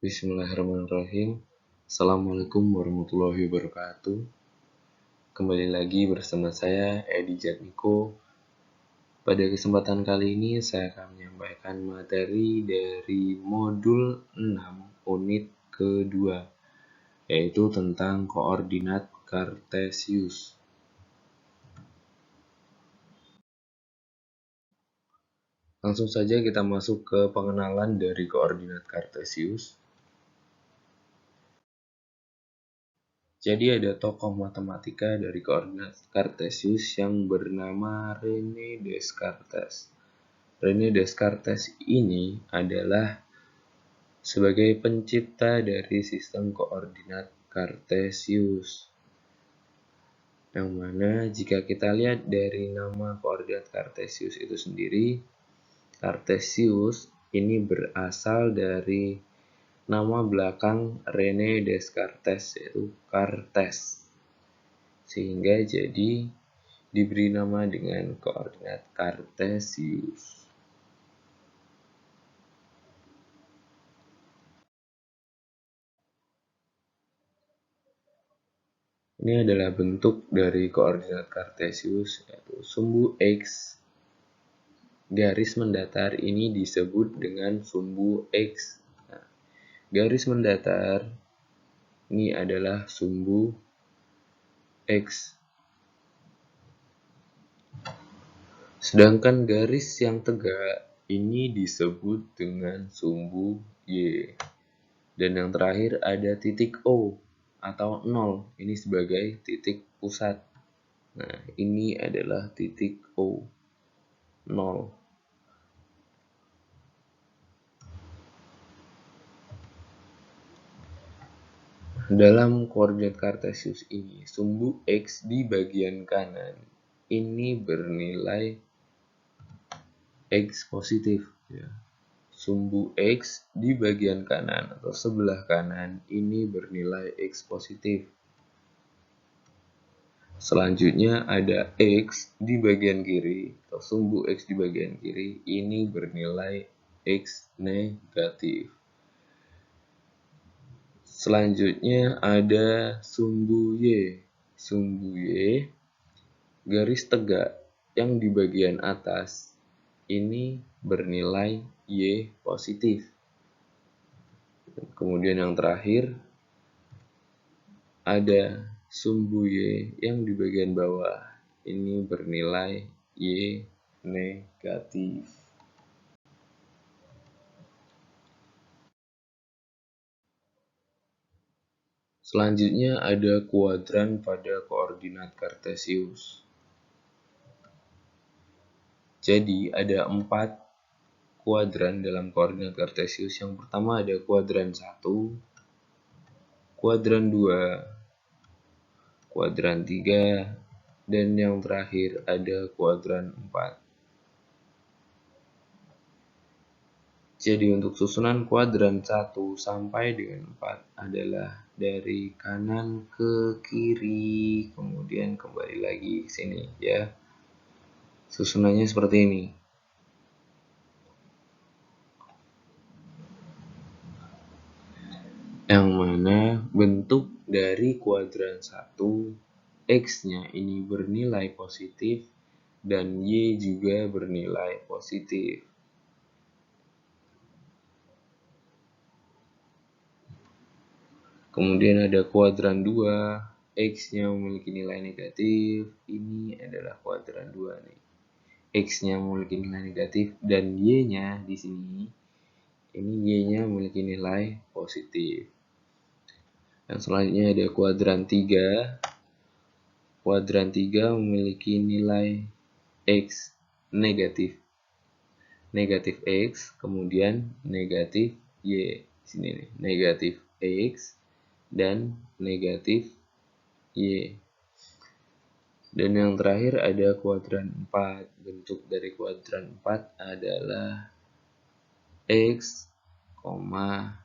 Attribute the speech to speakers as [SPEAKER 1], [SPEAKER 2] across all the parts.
[SPEAKER 1] Bismillahirrahmanirrahim. Assalamualaikum warahmatullahi wabarakatuh. Kembali lagi bersama saya Edi Jatmiko. Pada kesempatan kali ini saya akan menyampaikan materi dari modul 6 unit kedua, yaitu tentang koordinat Kartesius. Langsung saja kita masuk ke pengenalan dari koordinat Kartesius. Jadi ada tokoh matematika dari koordinat Kartesius yang bernama René Descartes. René Descartes ini adalah sebagai pencipta dari sistem koordinat Kartesius. Yang mana jika kita lihat dari nama koordinat Kartesius itu sendiri, Kartesius ini berasal dari nama belakang René Descartes, yaitu Cartes, sehingga jadi diberi nama dengan koordinat Kartesius. Ini adalah bentuk dari koordinat Kartesius, yaitu sumbu X garis mendatar ini disebut dengan sumbu X. Nah, garis mendatar ini adalah sumbu X. Sedangkan garis yang tegak ini disebut dengan sumbu Y. Dan yang terakhir ada titik O atau 0. Ini sebagai titik pusat. Nah, ini adalah titik O, 0. Dalam koordinat Kartesius ini, sumbu X di bagian kanan ini bernilai X positif. Ya. Sumbu X di bagian kanan atau sebelah kanan ini bernilai X positif. Selanjutnya ada X di bagian kiri atau sumbu X di bagian kiri ini bernilai X negatif. Selanjutnya ada sumbu Y. Sumbu Y garis tegak yang di bagian atas ini bernilai Y positif. Kemudian yang terakhir ada sumbu Y yang di bagian bawah ini bernilai Y negatif. Selanjutnya ada kuadran pada koordinat Kartesius. Jadi ada 4 kuadran dalam koordinat Kartesius. Yang pertama ada kuadran 1, kuadran 2, kuadran 3, dan yang terakhir ada kuadran 4. Jadi untuk susunan kuadran 1 sampai dengan 4 adalah dari kanan ke kiri, kemudian kembali lagi ke sini ya. Susunannya seperti ini. Yang mana bentuk dari kuadran 1, X-nya ini bernilai positif dan Y juga bernilai positif. Kemudian ada kuadran 2, X-nya memiliki nilai negatif. Ini adalah kuadran 2 nih. X-nya memiliki nilai negatif dan Y-nya di sini ini Y-nya memiliki nilai positif. Yang selanjutnya ada kuadran 3. Kuadran 3 memiliki nilai X negatif. Negatif X, kemudian negatif Y. Sini nih, negatif X dan negatif Y. Dan yang terakhir ada kuadran 4. Bentuk dari kuadran 4 adalah X,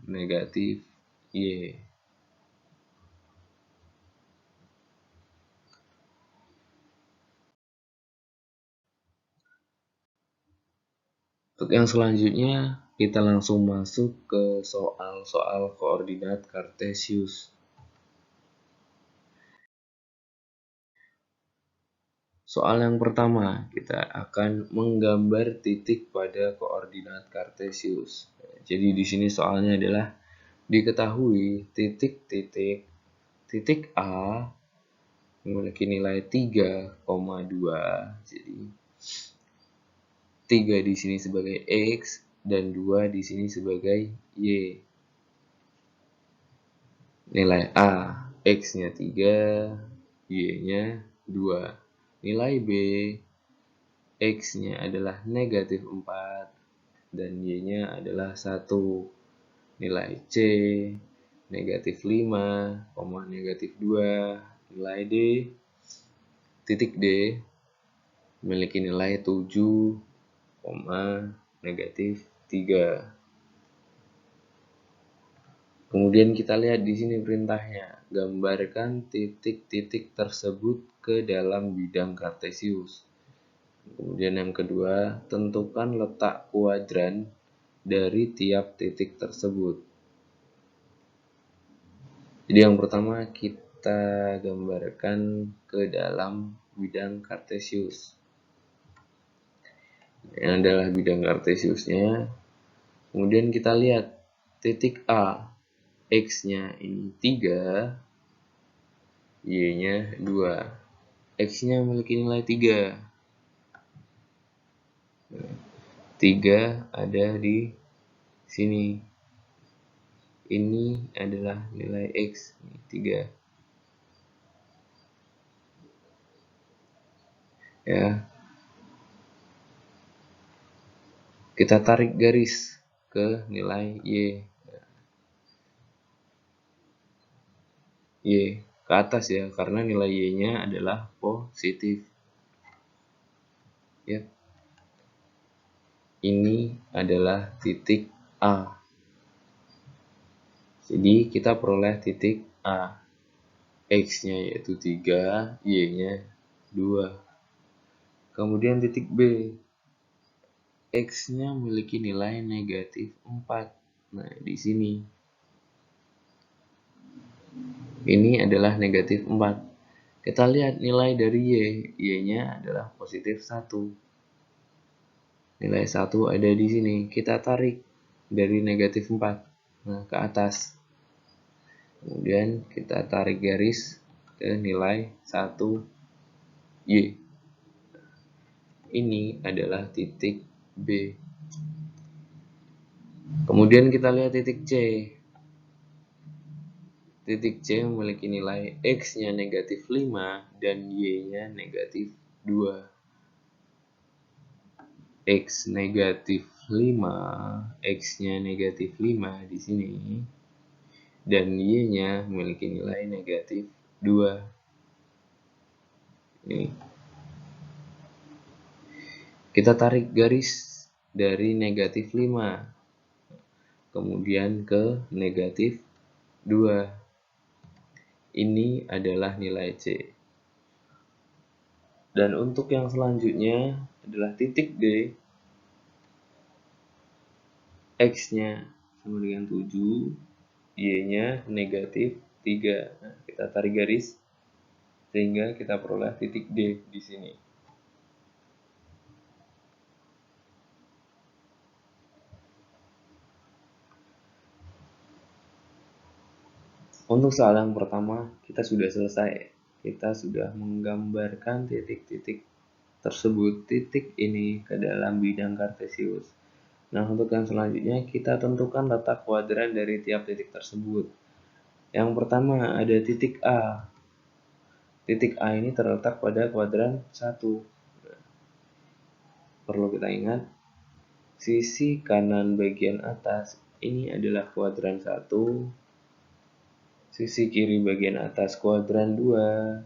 [SPEAKER 1] negatif Y. Untuk yang selanjutnya kita langsung masuk ke soal-soal koordinat Kartesius. Soal yang pertama, kita akan menggambar titik pada koordinat Kartesius. Jadi di sini soalnya adalah diketahui titik A memiliki nilai 3,2. Jadi 3 di sini sebagai X dan 2 di sini sebagai Y. Nilai A, X-nya 3, Y-nya 2. Nilai B, X-nya adalah negatif 4 dan Y-nya adalah 1. Nilai C, negatif 5, negatif 2. Nilai D, titik D, memiliki nilai 7, negatif 3. Kemudian kita lihat di sini perintahnya, gambarkan titik-titik tersebut ke dalam bidang Kartesius. Kemudian yang kedua, tentukan letak kuadran dari tiap titik tersebut. Jadi yang pertama kita gambarkan ke dalam bidang Kartesius. Ini adalah bidang Kartesiusnya. Kemudian kita lihat titik A, X-nya ini 3, Y-nya 2. X-nya memiliki nilai 3. 3 ada di sini. Ini adalah nilai X, 3. Ya. Kita tarik garis ke nilai Y. Y ke atas ya, karena nilai Y-nya adalah positif. Ya. Ini adalah titik A. Jadi kita peroleh titik A. X-nya yaitu 3, Y-nya 2. Kemudian titik B. X-nya memiliki nilai negatif 4. Nah, di sini. Ini adalah negatif 4. Kita lihat nilai dari Y. Y-nya adalah positif 1. Nilai 1 ada di sini. Kita tarik dari negatif 4. Nah, ke atas. Kemudian kita tarik garis ke nilai 1 Y. Ini adalah titik B. Kemudian kita lihat titik C. Titik C memiliki nilai X-nya negatif 5 dan Y-nya negatif 2. X negatif 5, X-nya negatif 5 di sini. Dan Y-nya memiliki nilai negatif 2. Ini. Kita tarik garis dari negatif 5. Kemudian ke negatif 2. Ini adalah nilai C. Dan untuk yang selanjutnya adalah titik D. X-nya sama dengan 7, Y-nya negatif 3. Nah, kita tarik garis sehingga kita peroleh titik D di sini. Untuk soal yang pertama kita sudah selesai. Kita sudah menggambarkan titik-titik tersebut, titik ini ke dalam bidang Kartesius. Nah, untuk yang selanjutnya kita tentukan letak kuadran dari tiap titik tersebut. Yang pertama ada titik A. Titik A ini terletak pada kuadran 1. Perlu kita ingat, sisi kanan bagian atas ini adalah kuadran 1. Sisi kiri bagian atas kuadran 2.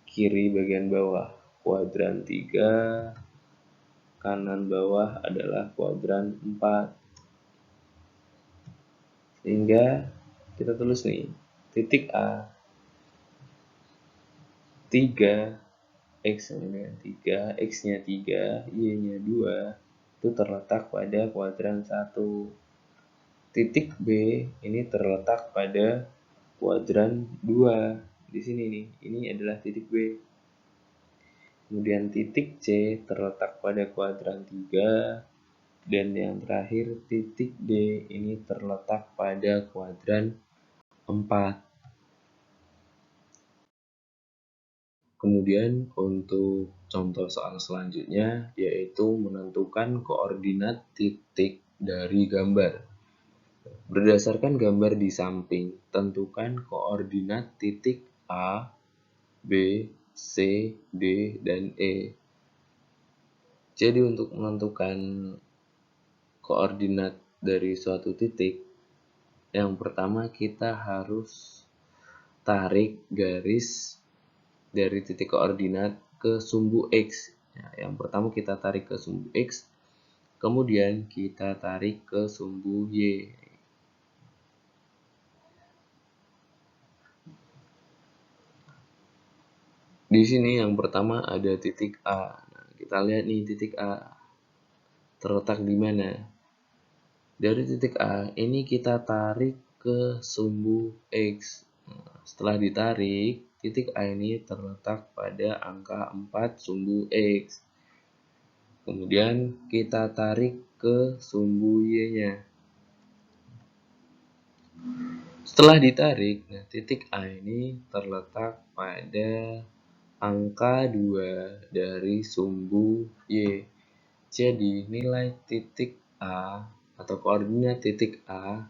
[SPEAKER 1] Kiri bagian bawah kuadran 3. Kanan bawah adalah kuadran 4. Sehingga kita tulis nih, titik A 3, X-nya 3, X-nya 3, Y-nya 2. itu terletak pada kuadran 1. Titik B ini terletak pada kuadran 2. Di sini nih, ini adalah titik B. Kemudian titik C terletak pada kuadran 3. Dan yang terakhir titik D ini terletak pada kuadran 4. Kemudian untuk contoh soal selanjutnya yaitu menentukan koordinat titik dari gambar. Berdasarkan gambar di samping, tentukan koordinat titik A, B, C, D, dan E. Jadi untuk menentukan koordinat dari suatu titik, yang pertama kita harus tarik garis dari titik koordinat ke sumbu X. Yang pertama kita tarik ke sumbu X, kemudian kita tarik ke sumbu Y. Di sini yang pertama ada titik A. Nah, kita lihat nih titik A terletak di mana. Dari titik A ini kita tarik ke sumbu X. Nah, setelah ditarik, titik A ini terletak pada angka 4 sumbu X. Kemudian kita tarik ke sumbu Y-nya. Setelah ditarik, nah titik A ini terletak pada angka 2 dari sumbu Y. Jadi nilai titik A atau koordinat titik A,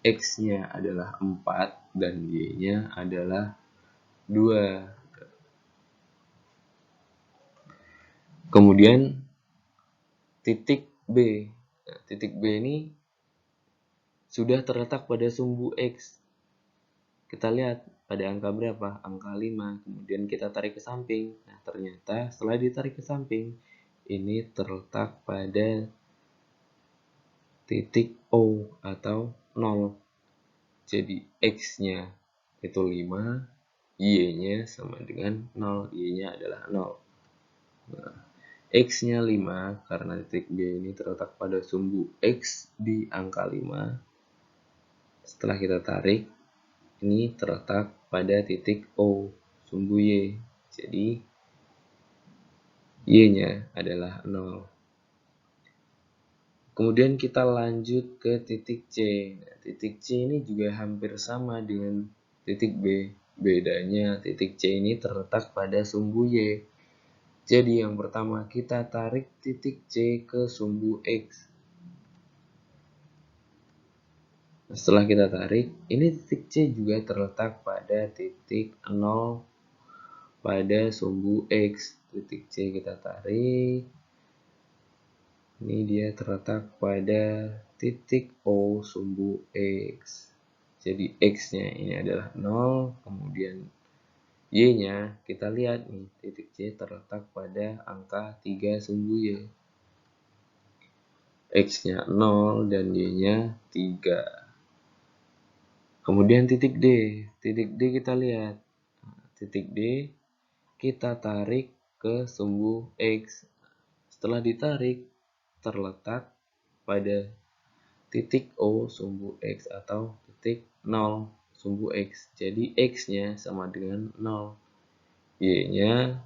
[SPEAKER 1] X-nya adalah 4 dan Y-nya adalah 2. Kemudian titik B. Nah, titik B ini sudah terletak pada sumbu X. Kita lihat pada angka berapa? Angka 5. Kemudian kita tarik ke samping. Nah, ternyata setelah ditarik ke samping, ini terletak pada titik O atau 0. Jadi X-nya itu 5, Y-nya sama dengan 0. Y-nya adalah 0. Nah, X-nya 5 karena titik B ini terletak pada sumbu X di angka 5. Setelah kita tarik, ini terletak pada titik O, sumbu Y. Jadi, Y-nya adalah 0. Kemudian kita lanjut ke titik C. Nah, titik C ini juga hampir sama dengan titik B. Bedanya titik C ini terletak pada sumbu Y. Jadi yang pertama kita tarik titik C ke sumbu X. Setelah kita tarik, ini titik C juga terletak pada titik 0 pada sumbu X. Titik C kita tarik. Ini dia terletak pada titik O sumbu X. Jadi X-nya ini adalah 0, kemudian Y-nya kita lihat nih, titik C terletak pada angka 3 sumbu Y. X-nya 0 dan Y-nya 3. Kemudian titik D kita lihat. Titik D kita tarik ke sumbu X. Setelah ditarik, terletak pada titik O sumbu X atau titik 0 sumbu X. Jadi X-nya sama dengan 0. Y-nya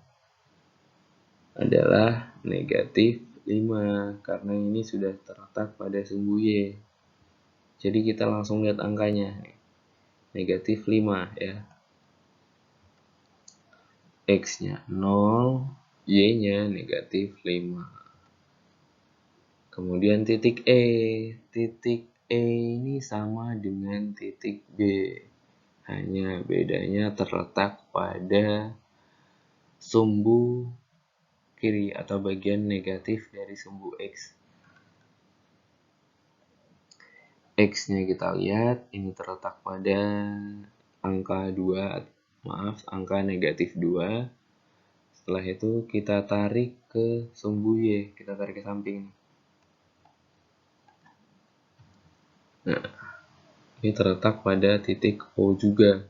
[SPEAKER 1] adalah negatif 5 karena ini sudah terletak pada sumbu Y. Jadi kita langsung lihat angkanya. Negatif 5 ya. X-nya 0, Y-nya negatif 5. Kemudian titik E. Titik E ini sama dengan titik B. Hanya bedanya terletak pada sumbu kiri atau bagian negatif dari sumbu X. X-nya kita lihat ini terletak pada angka 2, angka negatif 2. Setelah itu kita tarik ke sumbu Y, kita tarik ke samping. Nah, ini terletak pada titik O juga.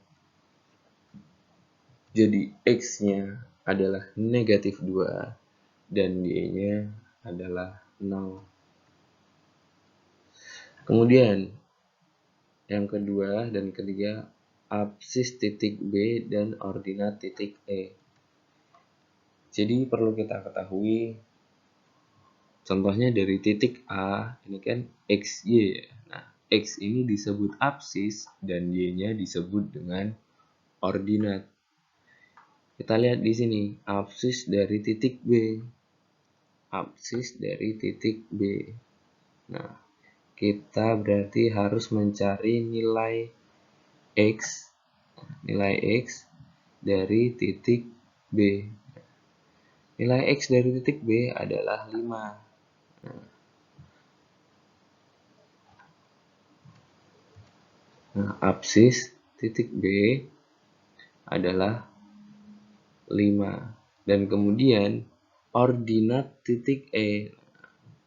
[SPEAKER 1] Jadi X-nya adalah negatif 2 dan Y-nya adalah 0. Kemudian yang kedua dan ketiga, absis titik B dan ordinat titik E. Jadi perlu kita ketahui, contohnya dari titik A, ini kan XY ya. Nah, X ini disebut absis dan Y-nya disebut dengan ordinat. Kita lihat di sini, absis dari titik B. Absis dari titik B. Nah, kita berarti harus mencari nilai X dari titik B. Nilai X dari titik B adalah 5. Nah, absis titik B adalah 5. Dan kemudian ordinat titik E.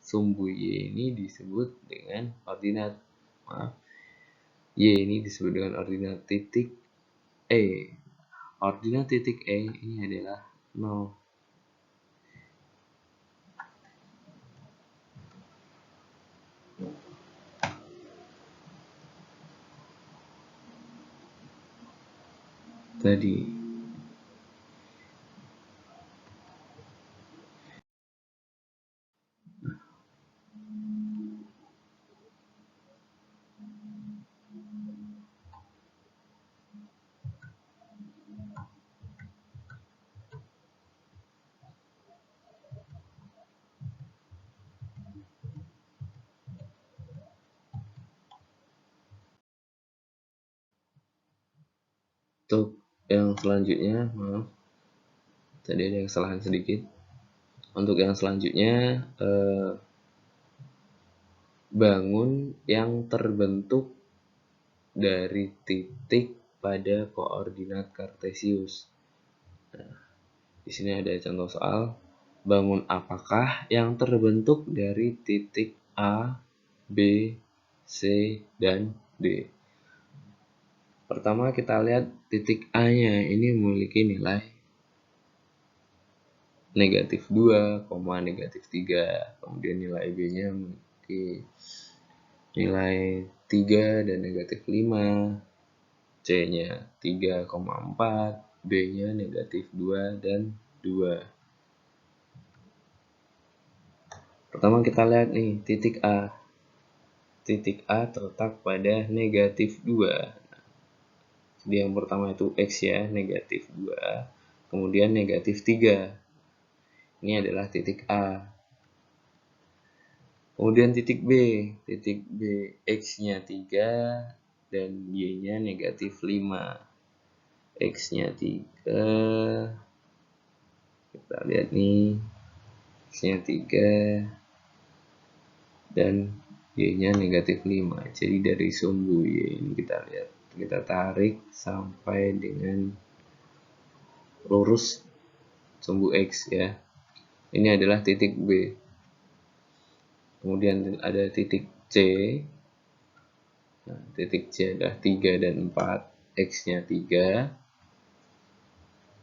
[SPEAKER 1] Sumbu Y ini disebut dengan ordinat. Y ini disebut dengan ordinat titik E. Ordinat titik E ini adalah 0. Tadi. Untuk yang selanjutnya, maaf, tadi ada kesalahan sedikit. Untuk yang selanjutnya, bangun yang terbentuk dari titik pada koordinat kartesius. Nah, di sini ada contoh soal, bangun apakah yang terbentuk dari titik A, B, C, dan D. Pertama kita lihat titik A-nya ini memiliki nilai negatif 2, negatif 3. Kemudian nilai B-nya memiliki nilai 3 dan negatif 5. C-nya 3,4. B-nya negatif 2 dan 2. Pertama kita lihat nih titik A. Titik A terletak pada negatif 2. Jadi yang pertama itu X ya, negatif 2. Kemudian negatif 3. Ini adalah titik A. Kemudian titik B X-nya 3 dan Y-nya negatif 5. X-nya 3, kita lihat nih, X-nya 3 dan Y-nya negatif 5. Jadi dari sumbu Y ini kita lihat, kita tarik sampai dengan lurus sumbu X ya. Ini adalah titik B. Kemudian ada titik C. Nah, titik C adalah 3 dan 4. X-nya 3.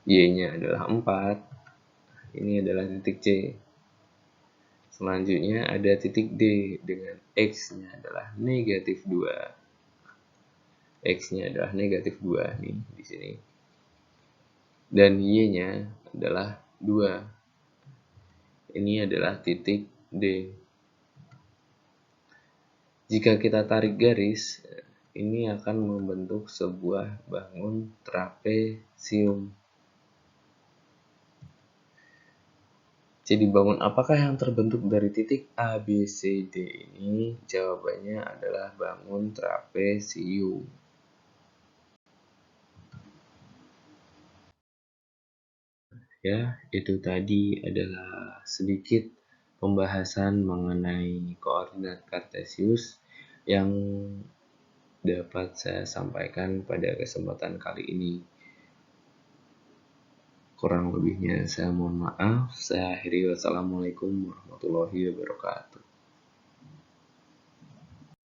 [SPEAKER 1] Y-nya adalah 4. Ini adalah titik C. Selanjutnya ada titik D dengan X-nya adalah negatif 2. X-nya adalah negatif 2 nih di sini. Dan Y-nya adalah 2. Ini adalah titik D. Jika kita tarik garis, ini akan membentuk sebuah bangun trapesium. Jadi bangun apakah yang terbentuk dari titik A, B, C, D ini? Jawabannya adalah bangun trapesium. Ya, itu tadi adalah sedikit pembahasan mengenai koordinat kartesius yang dapat saya sampaikan pada kesempatan kali ini. Kurang lebihnya saya mohon maaf. Saya akhiri, wassalamualaikum warahmatullahi wabarakatuh.